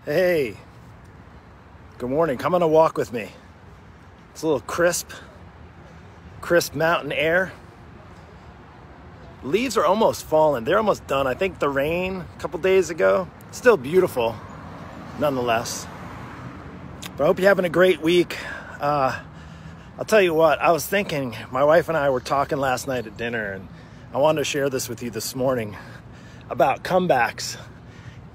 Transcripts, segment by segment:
Hey, good morning. Come on a walk with me. It's a little crisp mountain air. Leaves are almost fallen. They're almost done. I think the rain a couple days ago, still beautiful nonetheless. But I hope you're having a great week. I'll tell you what, I was thinking, my wife and I were talking last night at dinner, and I wanted to share this with you this morning about comebacks.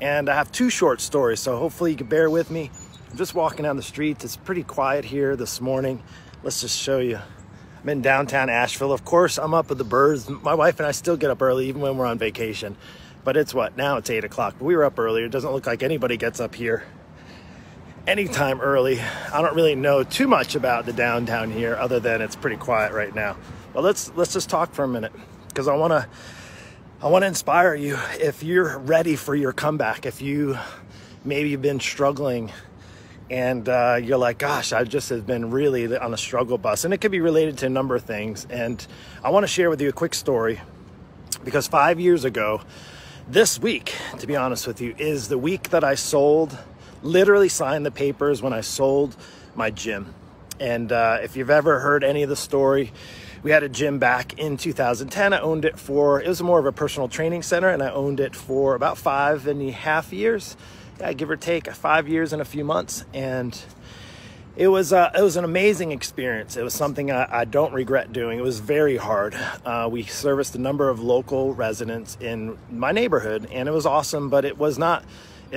And I have two short stories, so hopefully you can bear with me. I'm just walking down the streets. It's pretty quiet here this morning. Let's just show you. I'm in downtown Asheville. Of course, I'm up with the birds. My wife and I still get up early, even when we're on vacation. But it's what? Now it's 8 o'clock. But we were up earlier. It doesn't look like anybody gets up here anytime early. I don't really know too much about the downtown here, other than it's pretty quiet right now. Well, let's just talk for a minute, because I want to inspire you. If you're ready for your comeback, if maybe you've been struggling and you're like, gosh, I just have been really on a struggle bus, and it could be related to a number of things. And I want to share with you a quick story, because 5 years ago, this week, to be honest with you, is the week that I literally signed the papers when I sold my gym. And if you've ever heard any of the story, we had a gym back in 2010. I owned it it was more of a personal training center, and I owned it for about 5.5 years. Yeah, give or take 5 years and a few months. And it was an amazing experience. It was something I don't regret doing. It was very hard. We serviced a number of local residents in my neighborhood, and it was awesome, but it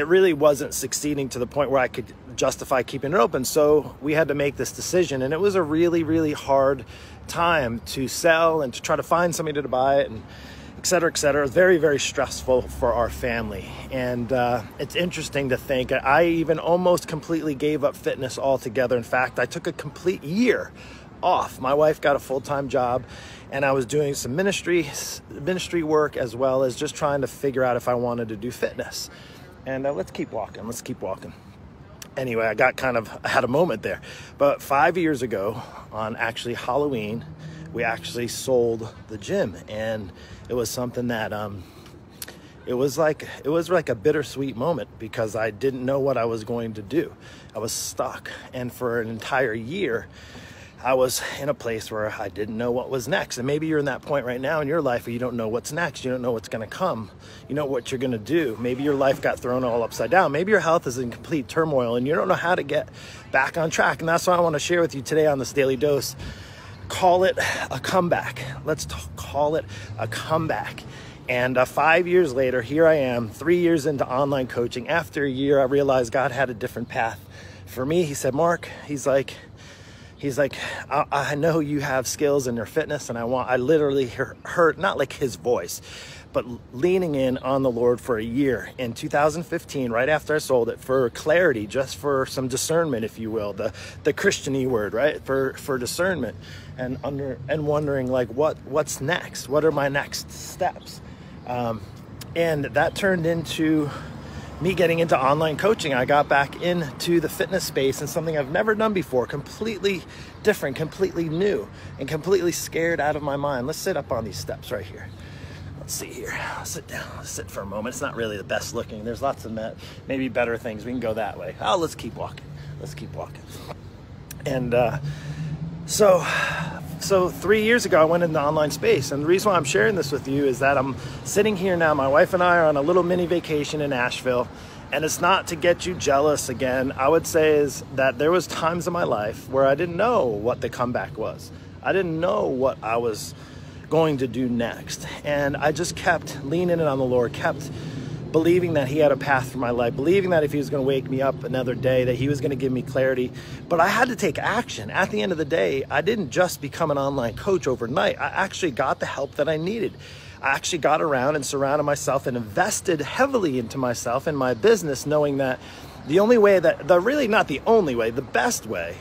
really wasn't succeeding to the point where I could justify keeping it open. So we had to make this decision, and it was a really, really hard time to sell and to try to find somebody to buy it, and et cetera, et cetera. It was very, very stressful for our family. And it's interesting to think, I even almost completely gave up fitness altogether. In fact, I took a complete year off. My wife got a full-time job, and I was doing some ministry work, as well as just trying to figure out if I wanted to do fitness. And let's keep walking. Anyway, I had a moment there. But 5 years ago, on actually Halloween, we actually sold the gym. And it was something that, it was like a bittersweet moment, because I didn't know what I was going to do. I was stuck. And for an entire year, I was in a place where I didn't know what was next. And maybe you're in that point right now in your life where you don't know what's next. You don't know what's going to come. You know what you're going to do. Maybe your life got thrown all upside down. Maybe your health is in complete turmoil and you don't know how to get back on track. And that's what I want to share with you today on this Daily Dose. Call it a comeback. Call it a comeback. And 5 years later, here I am, 3 years into online coaching. After a year, I realized God had a different path for me. He said, Mark, He's like, I know you have skills in your fitness, and I literally heard, not like his voice, but leaning in on the Lord for a year in 2015, right after I sold it, for clarity, just for some discernment, if you will, the Christian-y word, right? For discernment, and wondering like, what's next? What are my next steps? And that turned into me getting into online coaching. I got back into the fitness space, and something I've never done before, completely different, completely new, and completely scared out of my mind. Let's sit up on these steps right here. Let's see here. I'll sit down. Let's sit for a moment. It's not really the best looking. There's lots of maybe better things. We can go that way. Oh, let's keep walking. And So 3 years ago, I went into the online space. And the reason why I'm sharing this with you is that I'm sitting here now. My wife and I are on a little mini vacation in Asheville. And it's not to get you jealous again. I would say is that there was times in my life where I didn't know what the comeback was. I didn't know what I was going to do next. And I just kept leaning in on the Lord, kept believing that he had a path for my life, believing that if he was going to wake me up another day, that he was going to give me clarity. But I had to take action. At the end of the day, I didn't just become an online coach overnight. I actually got the help that I needed. I actually got around and surrounded myself and invested heavily into myself and my business, knowing that the only way the best way,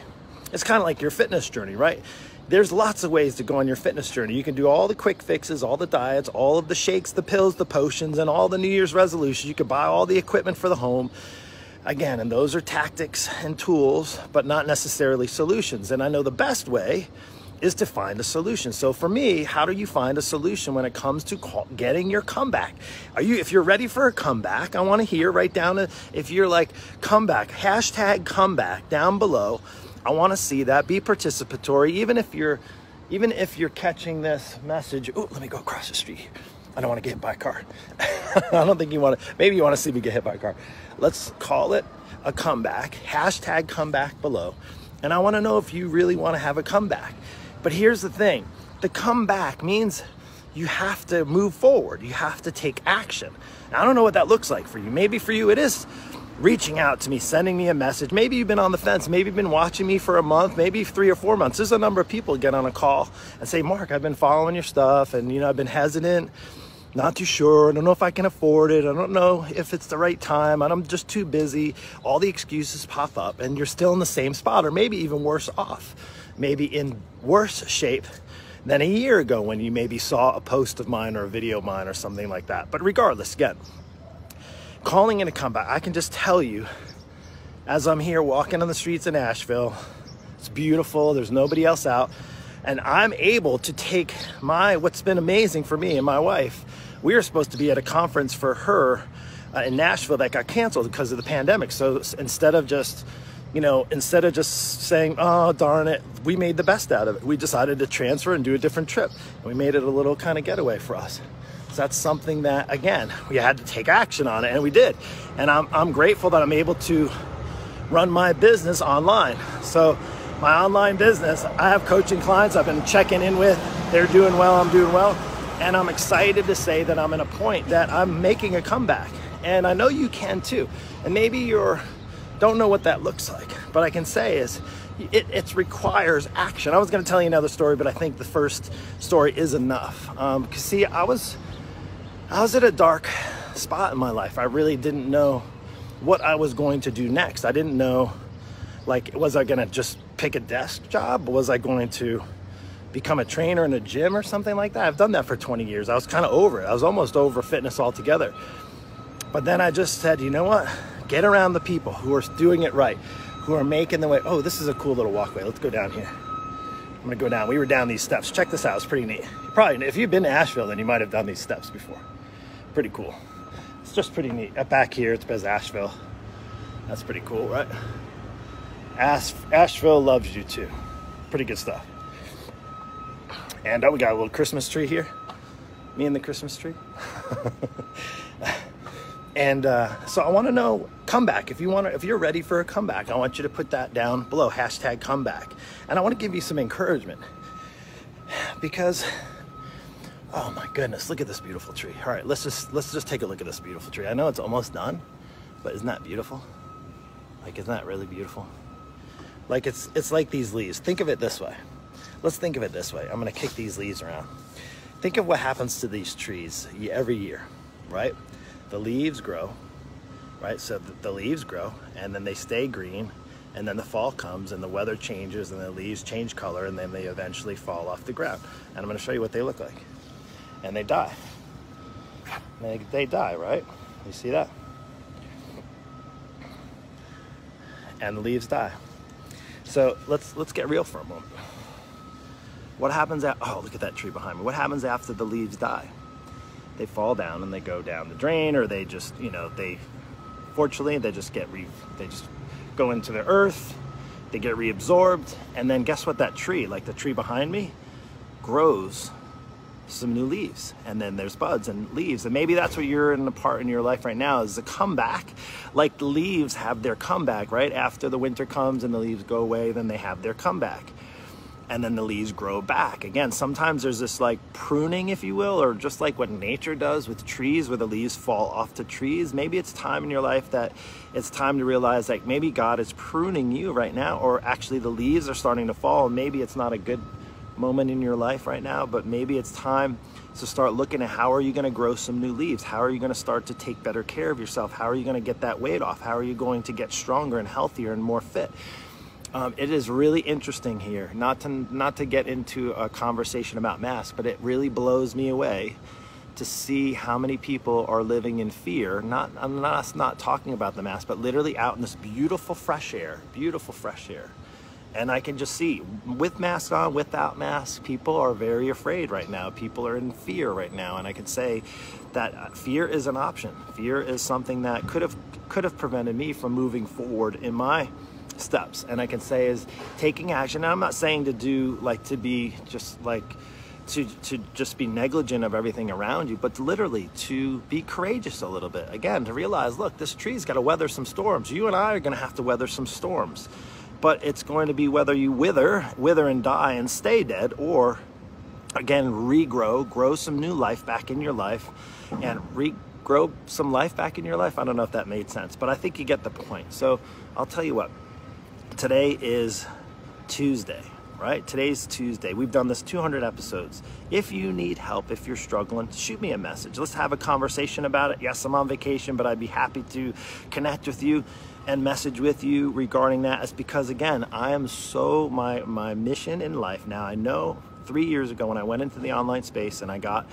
it's kind of like your fitness journey, right? There's lots of ways to go on your fitness journey. You can do all the quick fixes, all the diets, all of the shakes, the pills, the potions, and all the New Year's resolutions. You can buy all the equipment for the home. Again, and those are tactics and tools, but not necessarily solutions. And I know the best way is to find a solution. So for me, how do you find a solution when it comes to getting your comeback? If you're ready for a comeback, I want to hear, write down if you're like comeback, hashtag comeback down below. I want to see that. Be participatory, even if you're catching this message. Oh, let me go across the street here. I don't want to get hit by a car. I don't think you want to. Maybe you want to see me get hit by a car. Let's call it a comeback. Hashtag comeback below. And I want to know if you really want to have a comeback. But here's the thing. The comeback means you have to move forward. You have to take action. Now, I don't know what that looks like for you. Maybe for you it is reaching out to me, sending me a message. Maybe you've been on the fence. Maybe you've been watching me for a month, maybe 3 or 4 months. There's a number of people get on a call and say, Mark, I've been following your stuff and, I've been hesitant, not too sure. I don't know if I can afford it. I don't know if it's the right time. I'm just too busy. All the excuses pop up and you're still in the same spot, or maybe even worse off, maybe in worse shape than a year ago when you maybe saw a post of mine or a video of mine or something like that. But regardless, again, calling in a comeback, I can just tell you, as I'm here walking on the streets in Asheville, it's beautiful, there's nobody else out, and I'm able to take what's been amazing for me and my wife. We were supposed to be at a conference for her in Nashville that got canceled because of the pandemic. So instead of just saying, oh, darn it, we made the best out of it. We decided to transfer and do a different trip. And we made it a little kind of getaway for us. So that's something that, again, we had to take action on it, and we did. And I'm grateful that I'm able to run my business online. So my online business, I have coaching clients I've been checking in with. They're doing well, I'm doing well. And I'm excited to say that I'm at a point that I'm making a comeback. And I know you can too. And maybe you don't know what that looks like. But I can say is, it requires action. I was going to tell you another story, but I think the first story is enough. Because see, I was at a dark spot in my life. I really didn't know what I was going to do next. I didn't know, was I going to just pick a desk job? Was I going to become a trainer in a gym or something like that? I've done that for 20 years. I was kind of over it. I was almost over fitness altogether. But then I just said, you know what? Get around the people who are doing it right, who are making the way. Oh, this is a cool little walkway. Let's go down here. I'm gonna go down. We were down these steps. Check this out. It's pretty neat. Probably, if you've been to Asheville, then you might have done these steps before. Pretty cool. It's just pretty neat. Up back here, it says Asheville. That's pretty cool, right? Asheville loves you too. Pretty good stuff. And we got a little Christmas tree here. Me and the Christmas tree. And so I want to know, comeback. If you're ready for a comeback, I want you to put that down below, hashtag comeback. And I want to give you some encouragement because, oh my goodness, look at this beautiful tree. All right, let's just take a look at this beautiful tree. I know it's almost done, but isn't that beautiful? Isn't that really beautiful? It's like these leaves. Think of it this way. Let's think of it this way. I'm going to kick these leaves around. Think of what happens to these trees every year, right? The leaves grow, right? So the leaves grow and then they stay green, and then the fall comes and the weather changes and the leaves change color, and then they eventually fall off the ground. And I'm going to show you what they look like. And they die. They die, right? You see that? And the leaves die. So let's get real for a moment. What happens oh, look at that tree behind me. What happens after the leaves die? They fall down and they go down the drain, or they just, fortunately, they just go into the earth, they get reabsorbed, and then guess what? That tree, like the tree behind me, grows some new leaves, and then there's buds and leaves. And maybe that's what you're in a part in your life right now, is a comeback. Like the leaves have their comeback, right? After the winter comes and the leaves go away, then they have their comeback. And then the leaves grow back. Again, sometimes there's this pruning, if you will, or just like what nature does with trees, where the leaves fall off the trees. Maybe it's time in your life that it's time to realize maybe God is pruning you right now, or actually the leaves are starting to fall. Maybe it's not a good moment in your life right now, but maybe it's time to start looking at how are you going to grow some new leaves? How are you going to start to take better care of yourself? How are you going to get that weight off? How are you going to get stronger and healthier and more fit? It is really interesting here, not to get into a conversation about masks, but it really blows me away to see how many people are living in fear. I'm not talking about the mask, but literally out in this beautiful fresh air, And I can just see, with masks on, without masks, people are very afraid right now. People are in fear right now. And I can say that fear is an option. Fear is something that could have prevented me from moving forward in my steps. And I can say is taking action. And I'm not saying to do like to be just like to just be negligent of everything around you, but literally to be courageous a little bit. Again, to realize, look, this tree's got to weather some storms. You and I are going to have to weather some storms. But it's going to be whether you wither and die and stay dead, or again, regrow, grow some new life back in your life, and regrow some life back in your life. I don't know if that made sense, but I think you get the point. So I'll tell you what, today is Tuesday, right? Today's Tuesday. We've done this 200 episodes. If you need help, if you're struggling, shoot me a message. Let's have a conversation about it. Yes, I'm on vacation, but I'd be happy to connect with you and message with you regarding that. It's because, again, I am so, my mission in life now, I know 3 years ago when I went into the online space and I got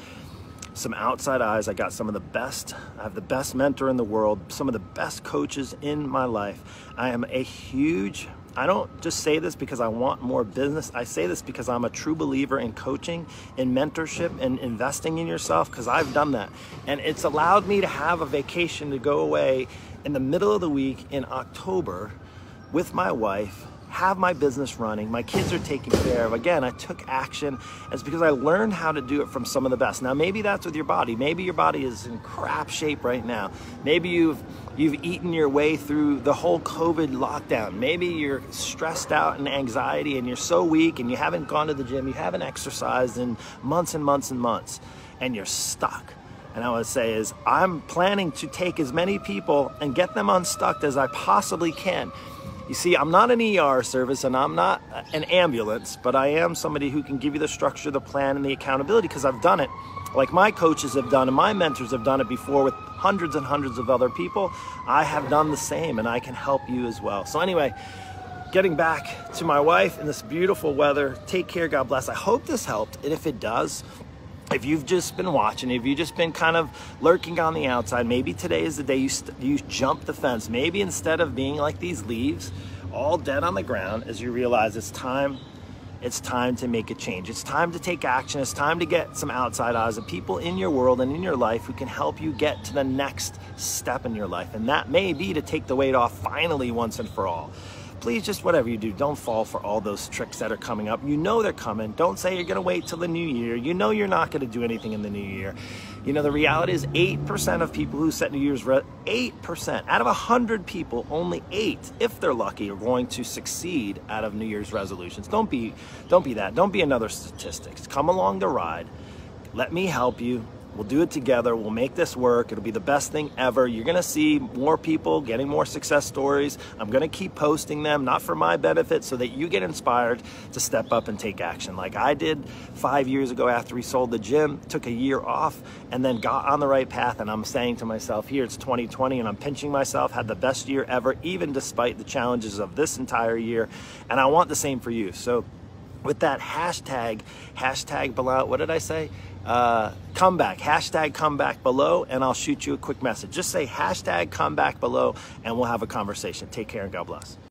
some outside eyes, I got some of the best, I have the best mentor in the world, some of the best coaches in my life. I am a huge, I don't just say this because I want more business. I say this because I'm a true believer in coaching, in mentorship, and investing in yourself, because I've done that. And it's allowed me to have a vacation to go away in the middle of the week in October with my wife, have my business running, my kids are taken care of. Again, I took action. It's because I learned how to do it from some of the best. Now, maybe that's with your body. Maybe your body is in crap shape right now. Maybe you've eaten your way through the whole COVID lockdown. Maybe you're stressed out and anxiety and you're so weak and you haven't gone to the gym, you haven't exercised in months and months and months, and you're stuck. And I would say is I'm planning to take as many people and get them unstuck as I possibly can. You see, I'm not an ER service and I'm not an ambulance, but I am somebody who can give you the structure, the plan, and the accountability, because I've done it like my coaches have done and my mentors have done it before with hundreds and hundreds of other people. I have done the same and I can help you as well. So anyway, getting back to my wife in this beautiful weather, take care, God bless. I hope this helped. And if it does, if you've just been watching, if you've just been kind of lurking on the outside, maybe today is the day you jump the fence. Maybe instead of being like these leaves, all dead on the ground, as you realize it's time to make a change. It's time to take action. It's time to get some outside eyes of people in your world and in your life who can help you get to the next step in your life. And that may be to take the weight off finally once and for all. Please, just whatever you do, don't fall for all those tricks that are coming up. You know they're coming. Don't say you're going to wait till the new year. You know you're not going to do anything in the new year. You know, the reality is 8% of people who set New Year's 8% out of 100 people, only 8, if they're lucky, are going to succeed out of New Year's resolutions. Don't be that. Don't be another statistics. Come along the ride. Let me help you. We'll do it together. We'll make this work. It'll be the best thing ever. You're going to see more people getting more success stories. I'm going to keep posting them, not for my benefit, so that you get inspired to step up and take action. Like I did 5 years ago after we sold the gym, took a year off, and then got on the right path. And I'm saying to myself, here, it's 2020, and I'm pinching myself, had the best year ever, even despite the challenges of this entire year. And I want the same for you. So with that hashtag below, what did I say? Comeback, hashtag comeback below, and I'll shoot you a quick message. Just say hashtag comeback below and we'll have a conversation. Take care and God bless.